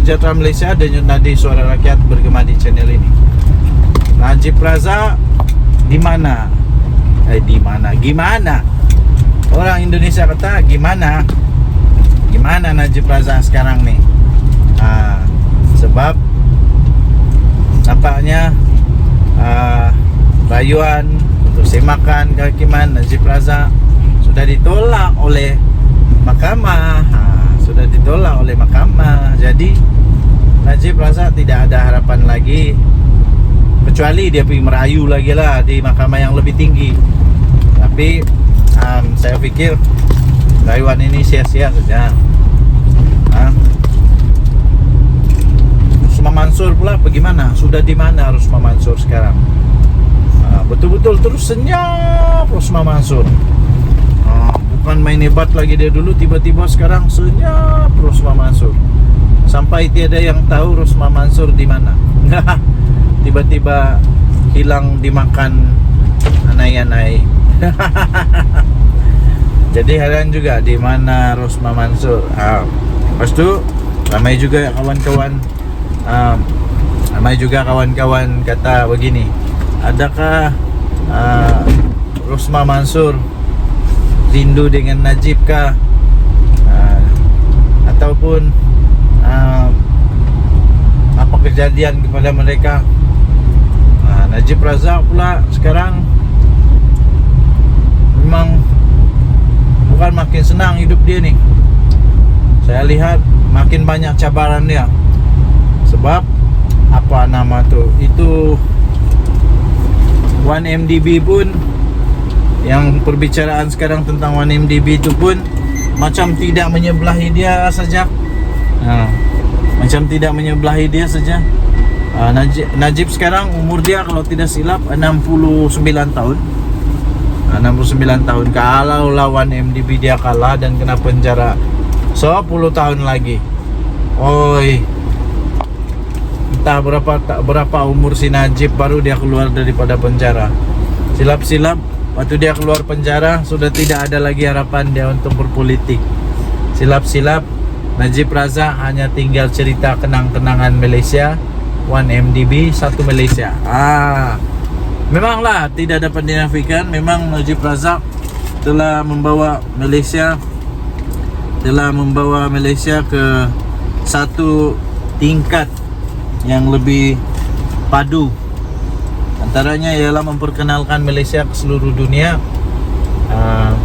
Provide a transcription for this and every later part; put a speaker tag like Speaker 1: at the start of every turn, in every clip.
Speaker 1: sejahtera Malaysia, denyut nadi suara rakyat bergema di channel ini. Najib Razak di mana? Di mana? Gimana? Orang Indonesia kata gimana? Gimana Najib Razak sekarang nih? Sebab nampaknya rayuan untuk semakan kehakiman Najib Razak sudah ditolak oleh mahkamah. Sudah ditolak oleh mahkamah. Jadi Najib Razak tidak ada harapan lagi, kecuali dia pergi merayu lagi lah di mahkamah yang lebih tinggi. Tapi saya pikir rayuan ini sia-sia saja. Rusma Mansur pula bagaimana? Sudah di mana Rusma Mansur sekarang? Betul-betul terus senyap Rusma Mansur. Bukan main hebat lagi dia dulu, tiba-tiba sekarang senyap Rusma Mansur. Sampai tiada yang tahu Rusma Mansur di mana. Tiba-tiba hilang dimakan anai-anai. Jadi heran juga di mana Rusma Mansur. Lepas tu ramai juga kawan-kawan kata begini, adakah Rusma Mansur rindu dengan Najib kah? Ataupun apa kejadian kepada mereka? Najib Razak pula sekarang memang bukan makin senang hidup dia nih. Saya lihat makin banyak cabaran dia. Sebab apa nama tu? Itu 1MDB pun, yang perbicaraan sekarang tentang 1MDB itu pun macam tidak menyebelahi dia saja. Macam tidak menyebelahi dia saja. Najib sekarang umur dia kalau tidak silap 69 tahun. 69 tahun. Kalau lawan MDB dia kalah dan kena penjara 10 tahun lagi. Oi. Entah berapa umur si Najib baru dia keluar daripada penjara. Silap-silap waktu dia keluar penjara sudah tidak ada lagi harapan dia untuk berpolitik. Silap-silap Najib Razak hanya tinggal cerita kenang-kenangan Malaysia, 1MDB, satu Malaysia. Memanglah tidak dapat dinafikan, memang Najib Razak telah membawa Malaysia ke satu tingkat yang lebih padu. Antaranya ialah memperkenalkan Malaysia ke seluruh dunia,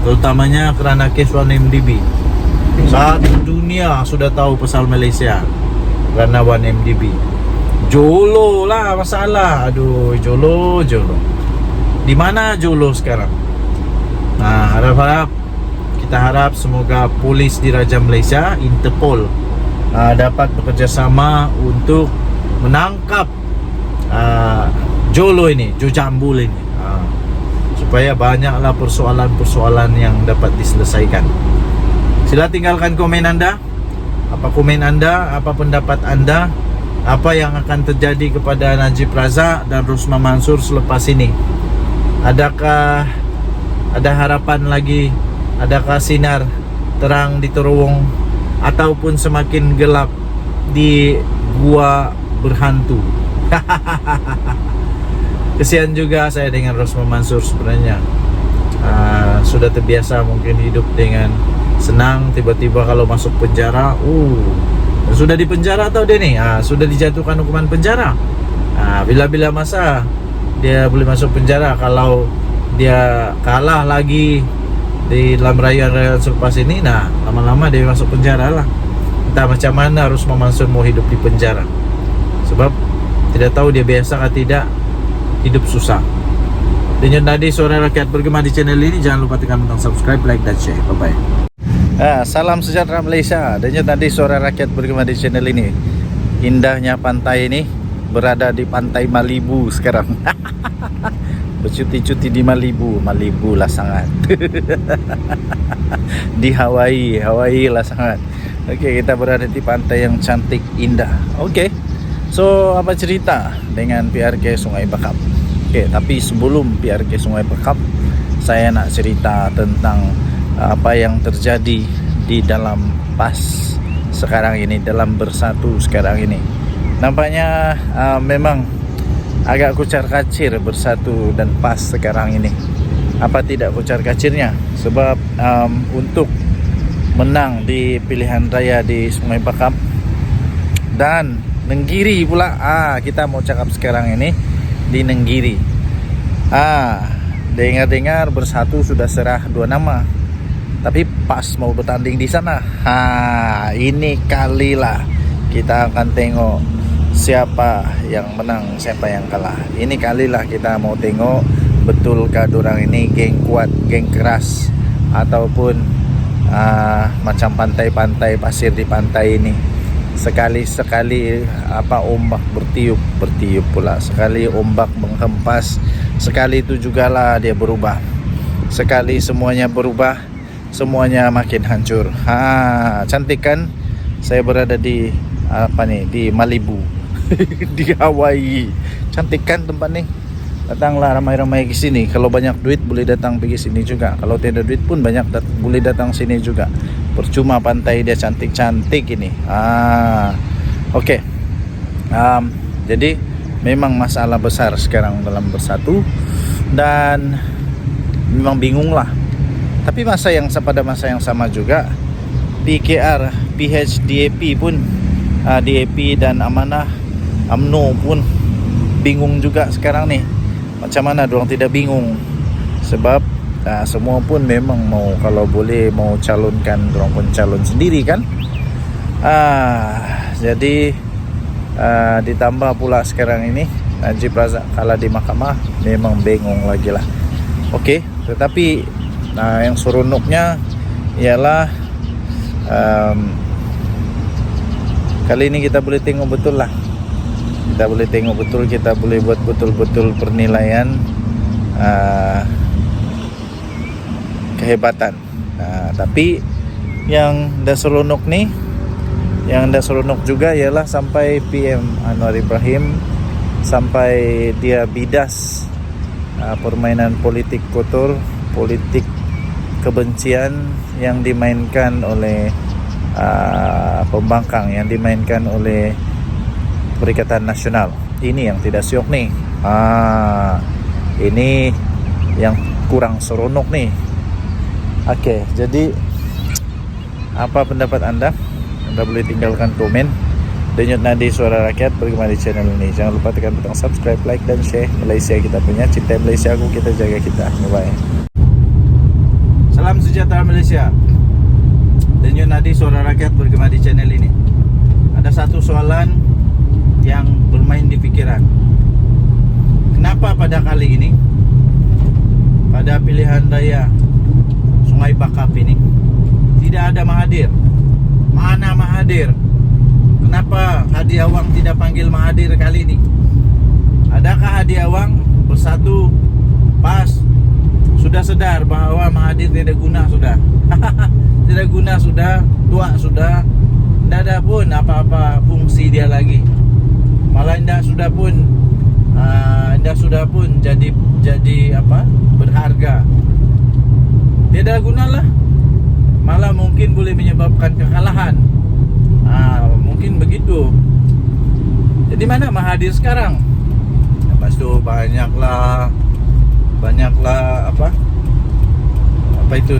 Speaker 1: terutamanya kerana kes 1MDB. Satu dunia sudah tahu pasal Malaysia kerana 1MDB. Jolo lah masalah. Aduh, Jolo. Di mana Jolo sekarang? Kita harap semoga polis di Raja Malaysia, Interpol, dapat bekerjasama untuk menangkap Jolo ini, Jojambul ini, supaya banyaklah persoalan-persoalan yang dapat diselesaikan. Sila tinggalkan komen anda. Apa komen anda, apa pendapat anda, apa yang akan terjadi kepada Najib Razak dan Rusma Mansur selepas ini? Adakah ada harapan lagi? Adakah sinar terang di terowong, ataupun semakin gelap di gua berhantu? Kesian juga saya dengan Rusma Mansur sebenarnya. Sudah terbiasa mungkin hidup dengan senang, tiba-tiba kalau masuk penjara, sudah di penjara atau dia nih, sudah dijatuhkan hukuman penjara. Bila-bila masa dia boleh masuk penjara kalau dia kalah lagi di dalam rayuan selepas ini. Lama-lama dia masuk penjara lah. Entah macam mana Rusma Mansur mau hidup di penjara, sebab tidak tahu dia biasa atau tidak hidup susah. Denyut nadi suara rakyat bergema di channel ini. Jangan lupa tekan butang subscribe, like dan share. Bye bye. Salam sejahtera Malaysia. Denyut nadi suara rakyat bergema di channel ini. Indahnya pantai ini, berada di pantai Malibu sekarang. Bercuti-cuti di Malibu lah sangat. Di Hawaii lah sangat. Okey, kita berada di pantai yang cantik, indah. Okey. So, apa cerita dengan PRK Sungai Bakap? Okey, tapi sebelum PRK Sungai Bakap, saya nak cerita tentang apa yang terjadi di dalam PAS sekarang ini, dalam bersatu sekarang ini. Nampaknya memang agak kucar-kacir bersatu dan PAS sekarang ini. Apa tidak kucar-kacirnya? Sebab untuk menang di pilihan raya di Sungai Bakap dan Nenggiri pula, kita mau cakap sekarang ini di Nenggiri. Dengar-dengar bersatu sudah serah 2 nama, tapi PAS mau bertanding di sana. Ini kalilah kita akan tengok siapa yang menang, siapa yang kalah. Ini kalilah kita mau tengok betulkah dorang ini geng kuat, geng keras, ataupun macam pantai-pantai pasir di pantai ini. Sekali-sekali ombak bertiup pula, sekali ombak menghempas, sekali itu jugalah dia berubah. Sekali semuanya berubah, semuanya makin hancur. Cantik kan? Saya berada di di Malibu. Di Hawaii. Cantik kan tempat nih? Datanglah ramai-ramai ke sini. Kalau banyak duit boleh datang pergi sini juga. Kalau tidak duit pun boleh datang sini juga. Percuma pantai dia cantik-cantik ini. Oke. Jadi memang masalah besar sekarang dalam bersatu, dan memang bingung lah. Tapi pada masa yang sama juga PKR, PHDAP pun DAP dan Amanah UMNO pun bingung juga sekarang nih. Macam mana dorang tidak bingung? Sebab semua pun memang mau, kalau boleh mau calonkan, dorang pun calon sendiri kan. Jadi ditambah pula sekarang ini Najib Razak kalah di mahkamah, memang bingung lagi lah. Oke, tetapi yang seronoknya ialah kali ini kita boleh tengok betul lah. Kita boleh tengok betul, kita boleh buat betul-betul penilaian kehebatan. Tapi yang dah seronok nih, yang dah seronok juga ialah sampai PM Anwar Ibrahim sampai dia bidas permainan politik kotor, politik kebencian yang dimainkan oleh pembangkang, yang dimainkan oleh Perikatan Nasional. Ini yang tidak syok nih. Ini yang kurang seronok nih. Oke, jadi apa pendapat Anda? Anda boleh tinggalkan komen. Denyut Nadi Suara Rakyat bergema di channel ini. Jangan lupa tekan butang subscribe, like dan share. Malaysia kita punya, cinta Malaysia aku, kita jaga kita. Bye. Salam sejahtera Malaysia. Denyut Nadi Suara Rakyat bergema di channel ini. Ada satu soalan yang bermain di pikiran. Kenapa pada kali ini, pada pilihan raya Sungai Bakap ini, tidak ada Mahathir? Mana Mahathir? Kenapa Hadi Awang tidak panggil Mahathir kali ini? Adakah Hadi Awang bersatu PAS sudah sedar bahwa Mahathir tidak guna sudah? Tidak guna sudah, tua sudah, tidak ada pun apa-apa fungsi dia lagi. Malah indah sudah pun jadi berharga. Tidak guna lah. Malah mungkin boleh menyebabkan kekalahan. Mungkin begitu. Jadi mana Mahathir sekarang? Lepas tu banyaklah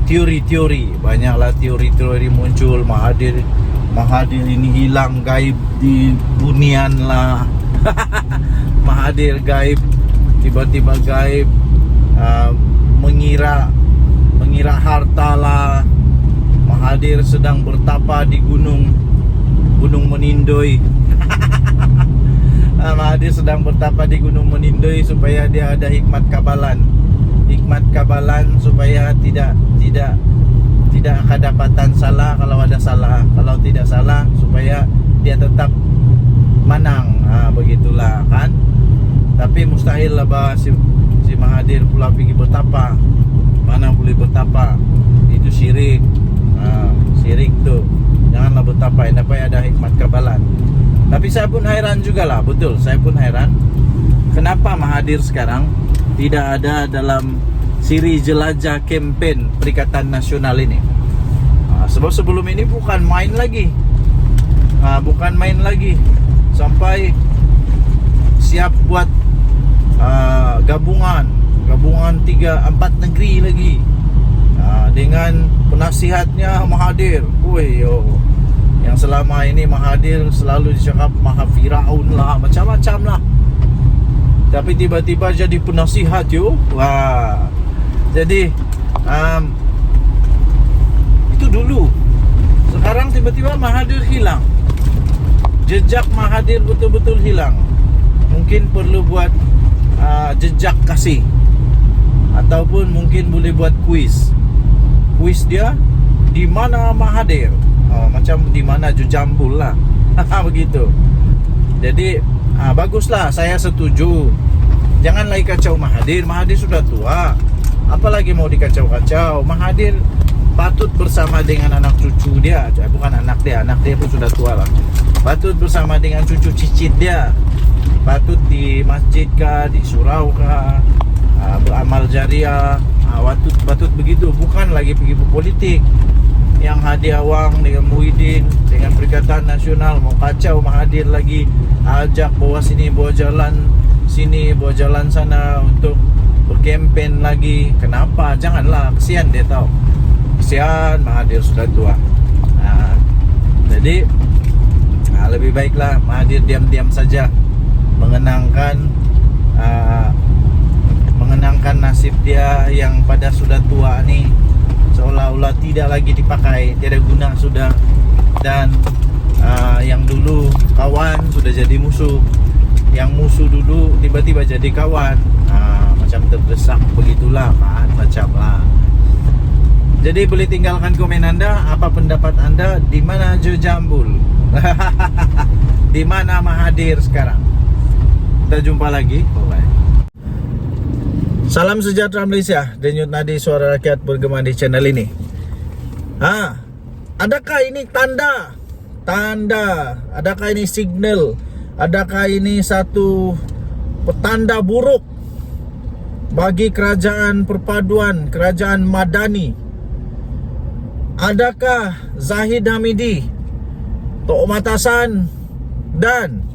Speaker 1: teori-teori. Banyaklah teori-teori muncul. Mahathir ini hilang, gaib di bunian lah. Mahathir gaib, tiba-tiba gaib, mengira harta lah. Mahathir sedang bertapa di gunung Menindoi. Mahathir sedang bertapa di gunung Menindoi supaya dia ada hikmat kabalan supaya tidak kedapatan salah kalau ada salah, kalau tidak salah supaya dia tetap menang. Begitulah kan. Tapi mustahil lah si Mahathir pula pergi bertapa. Mana boleh bertapa, itu syirik. Syirik tu janganlah bertapa, supaya ada hikmat kabalan. Tapi saya pun hairan jugalah, betul, saya pun hairan kenapa Mahathir sekarang tidak ada dalam siri jelajah kempen Perikatan Nasional ini. Sebab sebelum ini bukan main lagi. bukan main lagi. Sampai siap buat gabungan 3-4 negeri lagi, dengan penasihatnya Mahathir. Woi yo, yang selama ini Mahathir selalu dicakap Maha Firaun lah, macam-macam lah. Tapi tiba-tiba jadi penasihat yo. Wah. Jadi itu dulu. Sekarang tiba-tiba Mahathir hilang. Jejak Mahathir betul-betul hilang. Mungkin perlu buat jejak kasih, ataupun mungkin boleh buat kuis dia, di mana Mahathir, macam di mana Jujambul lah. Begitu. Jadi baguslah, saya setuju. Jangan lagi kacau Mahathir sudah tua, apalagi mau dikacau-kacau. Mahathir patut bersama dengan anak cucu dia, bukan anak dia pun sudah tua lah. Patut bersama dengan cucu cicit dia, patut di masjid kah, di surau kah, beramal jariah, patut begitu. Bukan lagi pergi berpolitik yang hadiah wang dengan Muhyiddin, dengan Perikatan Nasional. Mau kacau Mahathir lagi, ajak bawa sini, bawa jalan sini, bawa jalan sana untuk berkempen lagi. Kenapa? Janganlah, kesian dia tahu. Kesian Mahathir sudah tua. Jadi lebih baiklah Mahathir diam-diam saja, mengenangkan nasib dia yang pada sudah tua ni, seolah-olah tidak lagi dipakai, tiada guna sudah. Dan yang dulu kawan sudah jadi musuh, yang musuh dulu tiba-tiba jadi kawan. Macam terdesak begitulah kan, macam lah. Jadi boleh tinggalkan komen anda, apa pendapat anda, di mana Jujambul? Di mana Mahathir sekarang? Kita jumpa lagi. Bye. Salam sejahtera Malaysia. Denyut nadi suara rakyat bergema di channel ini. Adakah ini tanda? Adakah ini signal? Adakah ini satu petanda buruk bagi kerajaan perpaduan, kerajaan Madani? Adakah Zahid Hamidi, Tok Matasan dan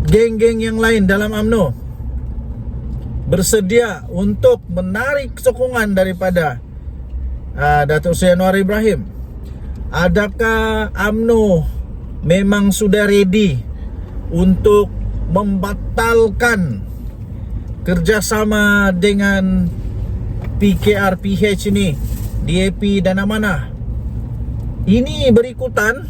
Speaker 1: geng-geng yang lain dalam UMNO bersedia untuk menarik sokongan daripada Datuk Seri Anwar Ibrahim? Adakah UMNO memang sudah ready untuk membatalkan kerjasama dengan PKR-PH ini, DAP dan Amanah? Ini berikutan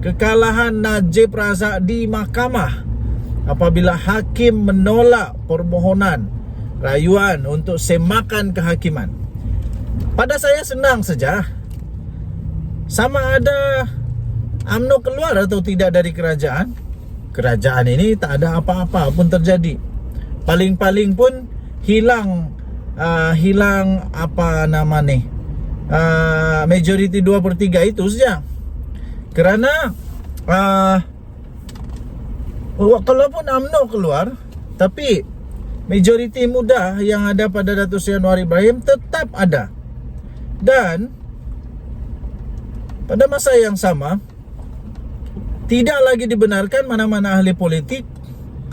Speaker 1: kekalahan Najib Razak di mahkamah apabila hakim menolak permohonan rayuan untuk semakan kehakiman. Pada saya senang saja, sama ada UMNO keluar atau tidak dari kerajaan. Kerajaan ini tak ada apa-apa pun terjadi. Paling-paling pun hilang apa nama ni, majoriti 2/3 itu saja. Kerana kalaupun UMNO keluar, tapi majoriti muda yang ada pada Datuk Seri Anwar Ibrahim tetap ada. Dan pada masa yang sama, tidak lagi dibenarkan mana-mana ahli politik,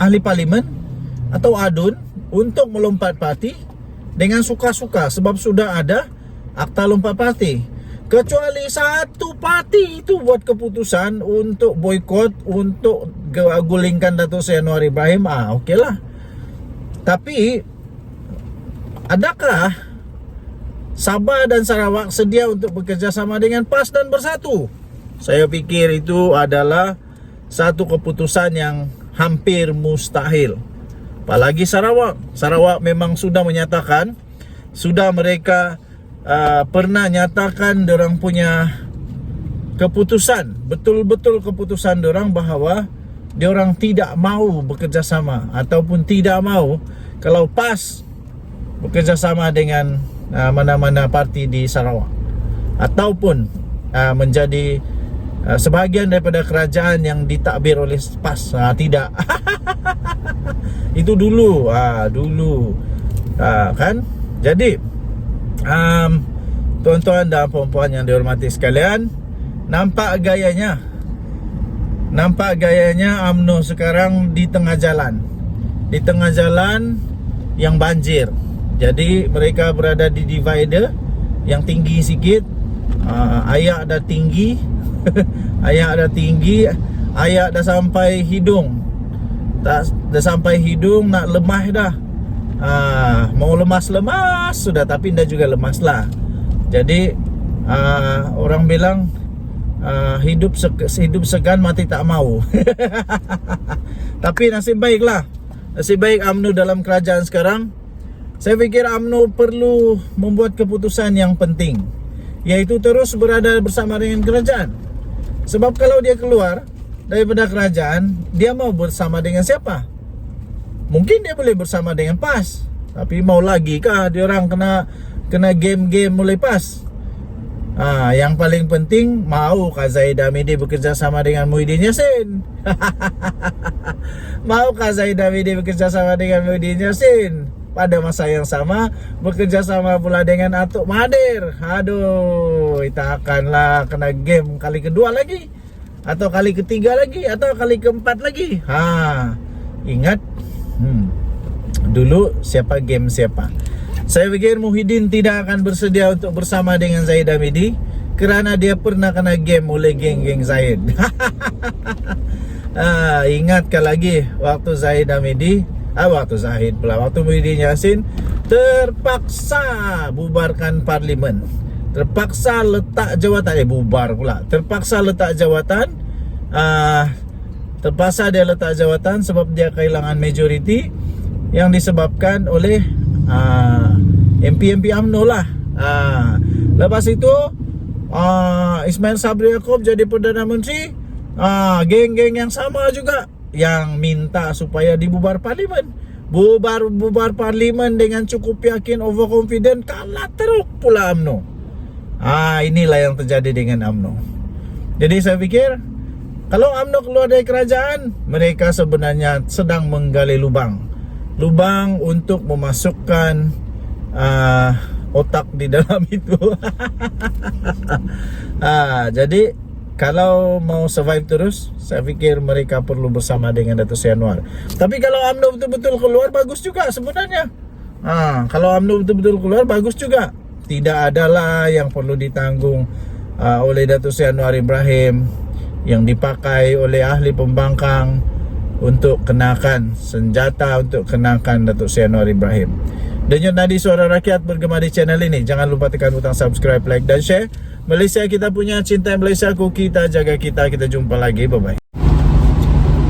Speaker 1: ahli parlimen atau ADUN untuk melompat parti dengan suka-suka, sebab sudah ada akta lompat parti. Kecuali satu parti itu buat keputusan untuk boikot, untuk gulingkan Datuk Seri Anwar Ibrahim, okeylah. Tapi adakah Sabah dan Sarawak sedia untuk bekerjasama dengan PAS dan bersatu? Saya pikir itu adalah satu keputusan yang hampir mustahil. Apalagi Sarawak memang sudah menyatakan, sudah mereka pernah nyatakan dorang punya keputusan, betul-betul keputusan dorang bahawa diorang tidak mau bekerjasama ataupun tidak mau kalau PAS bekerjasama dengan mana-mana parti di Sarawak ataupun menjadi sebahagian daripada kerajaan yang ditakbir oleh PAS. Tidak. Itu dulu kan. Jadi tuan-tuan dan puan-puan yang dihormati sekalian, nampak gayanya. Nampak gayanya UMNO sekarang di tengah jalan. Di tengah jalan yang banjir. Jadi mereka berada di divider yang tinggi sikit. Ayak dah tinggi. Ayak dah tinggi. Ayak dah sampai hidung. Dah sampai hidung, nak lemah dah. Mau lemas-lemas sudah, tapi dah juga lemas lah. Jadi orang bilang hidup segan mati tak mau. Tapi nasib baik lah. Nasib baik UMNO dalam kerajaan sekarang. Saya fikir UMNO perlu membuat keputusan yang penting, yaitu terus berada bersama dengan kerajaan. Sebab kalau dia keluar daripada kerajaan, dia mau bersama dengan siapa? Mungkin dia boleh bersama dengan PAS, tapi mau lagi kah dia orang kena game-game mulai PAS? Yang paling penting, maukah Zahid Hamidi bekerja sama dengan Muhyiddin Yassin? Maukah Zahid Hamidi bekerja sama dengan Muhyiddin Yassin? Pada masa yang sama bekerja sama pula dengan Atuk Mahathir. Aduh, kita akanlah kena game kali kedua lagi, atau kali ketiga lagi, atau kali keempat lagi. Ingat dulu siapa game siapa. Saya fikir Muhyiddin tidak akan bersedia untuk bersama dengan Zahid Hamidi kerana dia pernah kena game oleh geng-geng Zahid. Ingatkah lagi waktu Zahid Hamidi, waktu Muhyiddin Yassin terpaksa bubarkan parlimen, terpaksa letak jawatan, terpaksa letak jawatan, terpaksa dia letak jawatan sebab dia kehilangan majoriti yang disebabkan oleh MP UMNO lah. Lepas itu Ismail Sabri Yaakob jadi Perdana Menteri. Geng-geng yang sama juga yang minta supaya dibubar parlimen. Bubar parlimen dengan cukup yakin, overconfident, kalah teruk pula UMNO. Inilah yang terjadi dengan UMNO. Jadi saya pikir kalau UMNO keluar dari kerajaan, mereka sebenarnya sedang menggali lubang untuk memasukkan otak di dalam itu. Jadi kalau mau survive terus, saya fikir mereka perlu bersama dengan Datuk Seri Anwar. Tapi kalau UMNO betul-betul keluar, bagus juga sebenarnya. Kalau UMNO betul-betul keluar, bagus juga. Tidak adalah yang perlu ditanggung oleh Datuk Seri Anwar Ibrahim, yang dipakai oleh ahli pembangkang untuk kenakan senjata, untuk kenakan Datuk Seri Anwar Ibrahim. Denyut nadi suara rakyat bergema di channel ini. Jangan lupa tekan butang subscribe, like dan share. Malaysia kita punya, cinta Malaysia ku, kita jaga kita. Kita jumpa lagi, bye bye.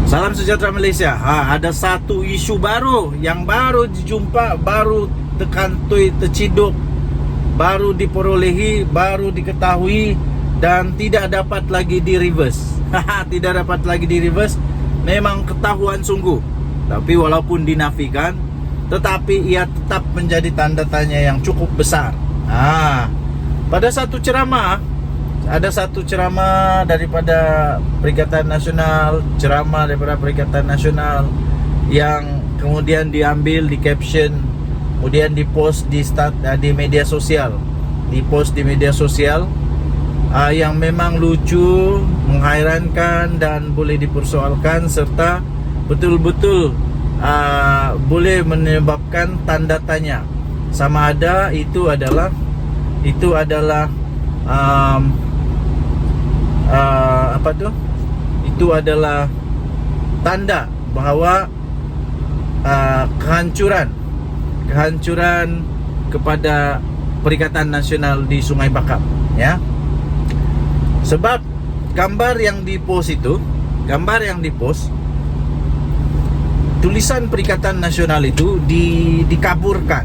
Speaker 1: Salam sejahtera Malaysia. Ada satu isu baru yang baru dijumpa, baru terkantui, terciduk, baru diperolehi, baru diketahui dan tidak dapat lagi di reverse. Tidak dapat lagi di reverse. Memang ketahuan sungguh. Tapi walaupun dinafikan, tetapi ia tetap menjadi tanda tanya yang cukup besar. Pada satu ceramah, ada satu ceramah daripada Perikatan Nasional, yang kemudian diambil, di caption, kemudian dipost di media sosial, yang memang lucu, menghairankan dan boleh dipersoalkan, serta betul-betul boleh menyebabkan tanda tanya sama ada itu adalah itu adalah tanda bahawa kehancuran kepada Perikatan Nasional di Sungai Bakap, ya. Sebab gambar yang dipost, tulisan Perikatan Nasional itu dikaburkan.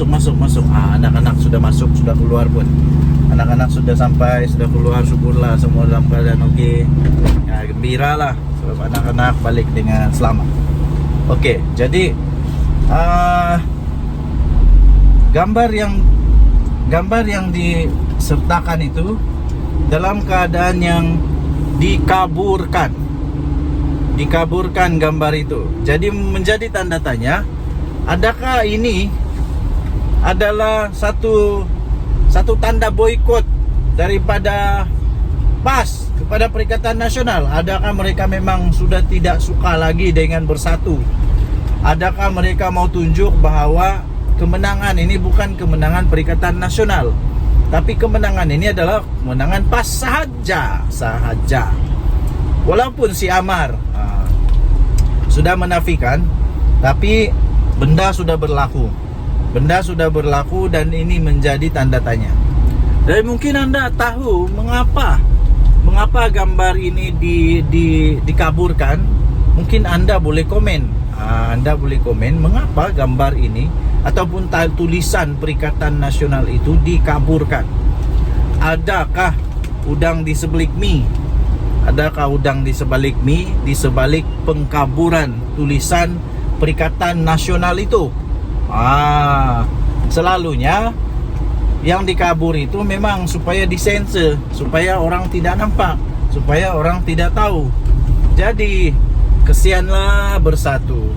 Speaker 1: Masuk. Anak-anak sudah masuk, sudah keluar pun. Anak-anak sudah sampai, sudah keluar, syukurlah semua dalam keadaan okey. Gembiralah sebab anak-anak balik dengan selamat. Okey, jadi gambar yang disertakan itu dalam keadaan yang dikaburkan gambar itu. Jadi menjadi tanda tanya, adakah ini adalah satu satu tanda boikot daripada PAS kepada Perikatan Nasional? Adakah mereka memang sudah tidak suka lagi dengan bersatu? Adakah mereka mau tunjuk bahwa kemenangan ini bukan kemenangan Perikatan Nasional, tapi kemenangan ini adalah kemenangan PAS sahaja. Walaupun si Amar sudah menafikan, tapi benda sudah berlaku. Benda sudah berlaku dan ini menjadi tanda tanya. Dan mungkin Anda tahu mengapa gambar ini dikaburkan. Mungkin Anda boleh komen. Anda boleh komen mengapa gambar ini ataupun tulisan Perikatan Nasional itu dikaburkan. Adakah udang di sebalik mie? Adakah udang di sebalik mie, di sebalik pengkaburan tulisan Perikatan Nasional itu? Selalunya yang dikabur itu memang supaya disensor, supaya orang tidak nampak, supaya orang tidak tahu. Jadi kesianlah bersatu.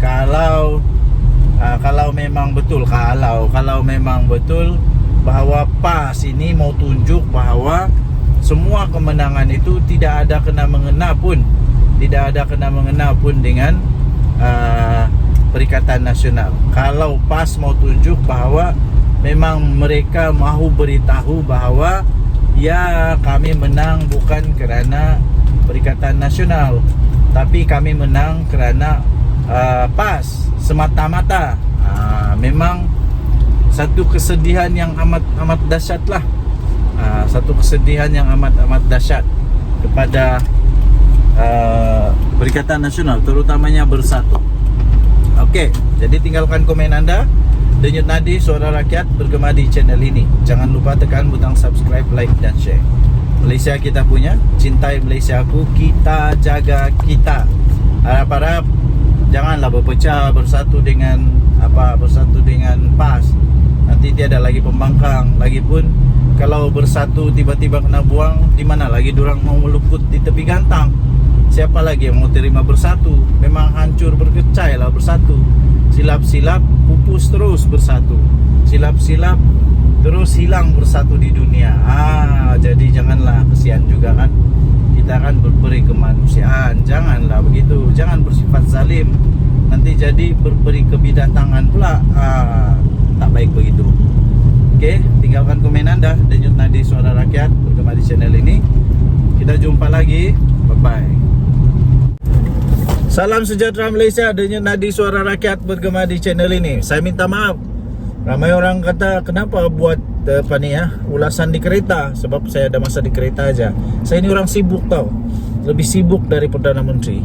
Speaker 1: Kalau memang betul, kalau memang betul bahwa PAS ini mau tunjuk bahwa semua kemenangan itu tidak ada kena mengena pun, dengan Perikatan Nasional. Kalau PAS mau tunjuk bahwa memang mereka mahu beritahu bahwa ya, kami menang bukan kerana Perikatan Nasional, tapi kami menang kerana PAS semata-mata. Memang satu kesedihan yang amat dahsyat lah. Satu kesedihan yang amat dahsyat kepada Perikatan Nasional, terutamanya bersatu. Oke, jadi tinggalkan komen Anda. Denyut nadi suara rakyat bergema di channel ini. Jangan lupa tekan butang subscribe, like dan share. Malaysia kita punya, cintai Malaysiaku, kita jaga kita. Harap-harap janganlah berpecah, bersatu dengan PAS. Nanti tiada lagi pembangkang. Lagipun kalau bersatu tiba-tiba kena buang, di mana lagi dorang mau meluput di tepi gantang? Siapa lagi yang mau terima bersatu? Memang hancur berkecai lah bersatu. Silap-silap pupus terus bersatu. Silap-silap terus hilang bersatu di dunia. Jadi janganlah, kesian juga kan. Kita kan berperi kemanusiaan. Janganlah begitu. Jangan bersifat zalim. Nanti jadi berperi kebidatangan pula. Tak baik begitu. Oke, tinggalkan komen Anda. Denyut nadi suara rakyat bergema di channel ini. Kita jumpa lagi. Bye-bye. Salam sejahtera Malaysia, denyut nadi suara rakyat bergema di channel ini. Saya minta maaf. Ramai orang kata kenapa buat ulasan di kereta. Sebab saya ada masa di kereta aja. Saya ini orang sibuk tau. Lebih sibuk dari Perdana Menteri.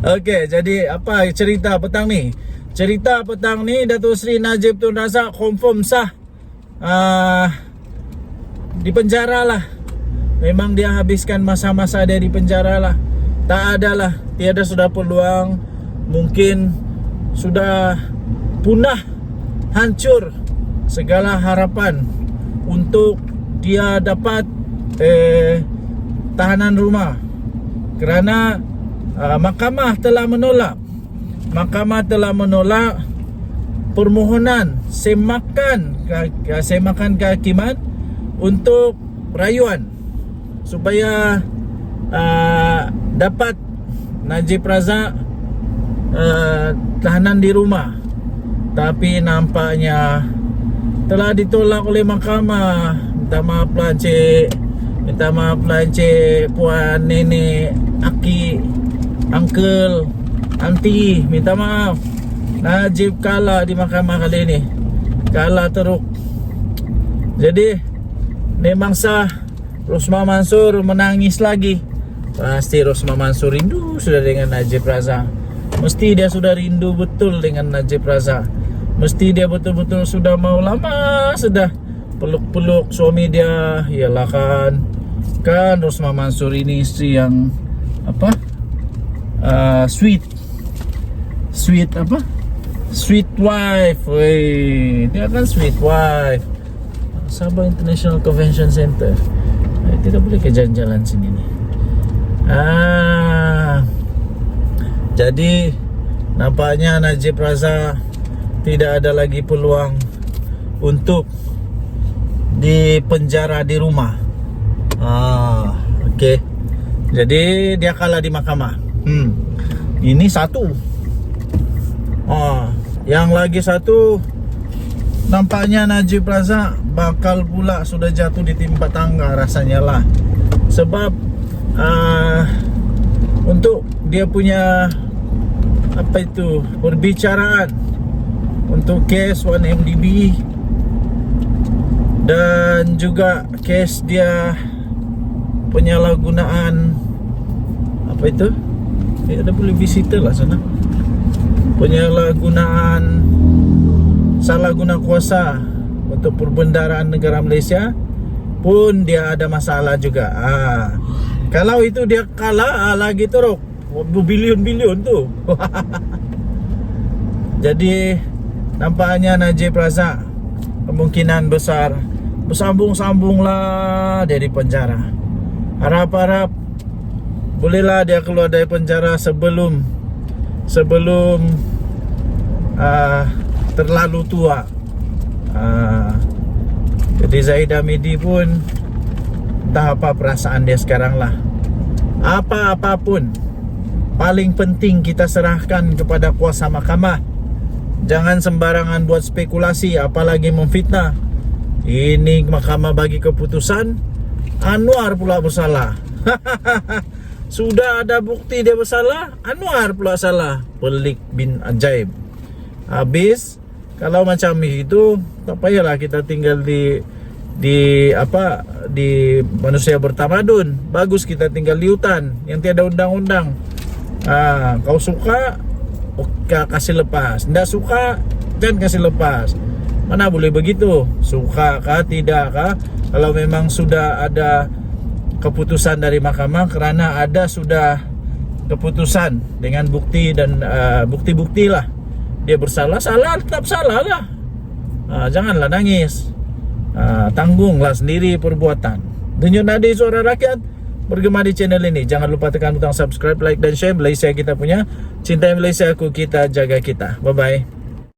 Speaker 1: Oke, jadi apa cerita petang ni? Cerita petang ni Datuk Seri Najib Tun Razak confirm sah di penjara lah. Memang dia habiskan masa-masa dia di penjara lah. Tak ada lah, tiada sudah peluang. Mungkin sudah punah, hancur segala harapan untuk dia dapat tahanan rumah. Kerana mahkamah telah menolak permohonan semakan kehakiman untuk rayuan supaya dapat Najib Razak tahanan di rumah. Tapi nampaknya telah ditolak oleh mahkamah. Minta maaf lah encik, puan, nenek, aki, uncle, aunty, minta maaf. Najib kalah di mahkamah kali ini. Kalah teruk. Jadi memang sah Rosmah Mansur menangis lagi. Pasti Rosmah Mansur rindu sudah dengan Najib Razak. Mesti dia sudah rindu betul dengan Najib Razak. Mesti dia betul-betul sudah mau lama sudah peluk-peluk suami dia. Yalah kan Rosmah Mansur ini isteri yang apa? Sweet wife. Wey, dia kan sweet wife. Sabah International Convention Center. Tidak boleh ke jalan-jalan sini nih. Jadi nampaknya Najib Razak tidak ada lagi peluang untuk dipenjara di rumah. Oke. Jadi dia kalah di mahkamah. Ini satu. Yang lagi satu nampaknya Najib Razak bakal pula sudah jatuh di timpa tangga rasanya lah. Sebab untuk dia punya apa itu perbicaraan untuk kes 1MDB dan juga kes dia penyalahgunaan apa itu? Ada boleh visitor lah sana. Penyalahgunaan salah guna kuasa untuk perbendaharaan negara Malaysia pun dia ada masalah juga. Kalau itu dia kalah lagi teruk berbilion-bilion tu. Jadi nampaknya Najib Razak kemungkinan besar bersambung-sambung lah dia di penjara. Harap-harap bolehlah dia keluar dari penjara sebelum terlalu tua. Jadi Zahid Hamidi pun entah apa perasaan dia sekarang lah. Apa-apapun paling penting kita serahkan kepada kuasa mahkamah. Jangan sembarangan buat spekulasi, apalagi memfitnah. Ini mahkamah bagi keputusan Anwar pula bersalah. Sudah ada bukti dia bersalah, Anwar pula salah. Pelik bin ajaib. Habis kalau macam itu, tak payahlah kita tinggal di manusia bertamadun. Bagus kita tinggal di hutan yang tiada undang-undang. Kau suka, kasih lepas. Tidak suka, jangan kasih lepas. Mana boleh begitu? Suka kah, tidak kah? Kalau memang sudah ada keputusan dari mahkamah, kerana ada sudah keputusan dengan bukti dan bukti-bukti lah. Dia bersalah, salah tetap salah lah. Janganlah nangis. Tanggunglah sendiri perbuatan. Denyut nadi suara rakyat bergema di channel ini. Jangan lupa tekan butang subscribe, like dan share. Malaysia kita punya, cintai Malaysia aku, kita jaga kita. Bye bye.